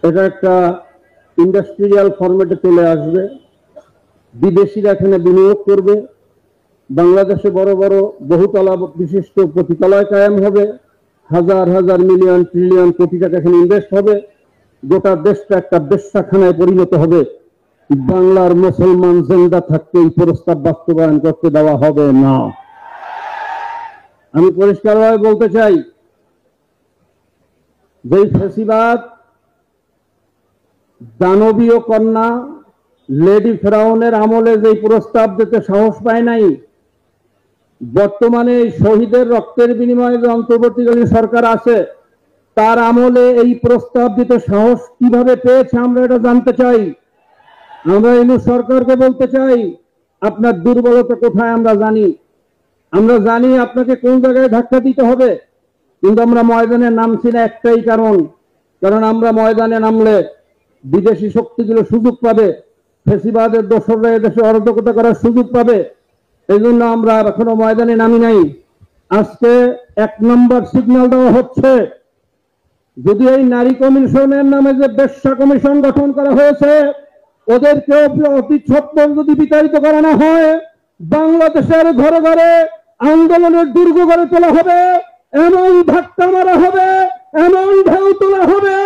এটা একটা ইন্ডাস্ট্রিয়াল ফরম্যাটে চলে আসবে, বিদেশিরা এখানে বিনিয়োগ করবে, বাংলাদেশে বড় বড় বহুতলা বিশিষ্ট প্রতিতলায় কায়েম হবে, হাজার হাজার মিলিয়ন ট্রিলিয়ন কোটি টাকা এখানে ইনভেস্ট হবে, গোটা দেশটা একটা বেশ্যাখানায় পরিণত হবে। বাংলার মুসলমান জিন্দা থাকতে এই প্রস্তাব বাস্তবায়ন করতে দেওয়া হবে না। আমি পরিষ্কারভাবে বলতে চাই, যে ফ্যাসিবাদ দানবীয় কন্যা লেডি ফেরাউনের আমলে যে প্রস্তাব দিতে সাহস পায় নাই, বর্তমানে শহীদের রক্তের বিনিময়ে যে অন্তর্বর্তীকালীন সরকার আছে তার আমলে এই প্রস্তাব দিতে সাহস কিভাবে পেয়েছে আমরা এটা জানতে চাই। আমরা ইউনূস সরকারকে বলতে চাই, আপনার দুর্বলতা কোথায় আমরা জানি, আমরা জানি আপনাকে কোন জায়গায় ধাক্কা দিতে হবে, কিন্তু আমরা ময়দানে নামছি না একটাই কারণ আমরা ময়দানে নামলে বিদেশি শক্তিগুলো সুযোগ পাবে, ফ্যাসিবাদের দোসররা এদেশে অরাজকতা করার সুযোগ পাবে। এই জন্য আমরা এখনো ময়দানে নামি নাই। আজকে 1 নম্বর সিগন্যাল দেওয়া হচ্ছে, যদি এই নারী কমিশনের নামে যে বেশ্যা কমিশন গঠন করা হয়েছে ওদেরকে অতি সত্বর যদি বিতাড়িত করানো হয়, বাংলাদেশের ঘরে ঘরে আন্দোলনের দুর্গ গড়ে তোলা হবে, এমন ধাক্কা মারা হবে, এমন ঢেউ তোলা হবে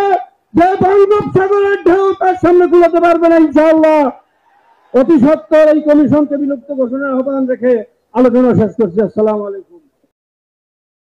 যে বঙ্গোপসাগরের ঢেউ তার সামনে কুলাতে পারবে না ইনশাআল্লাহ। অতি সত্বর এই কমিশনকে বিলুপ্ত ঘোষণার আহ্বান রেখে আলোচনা শেষ করছি। আসসালামু আলাইকুম।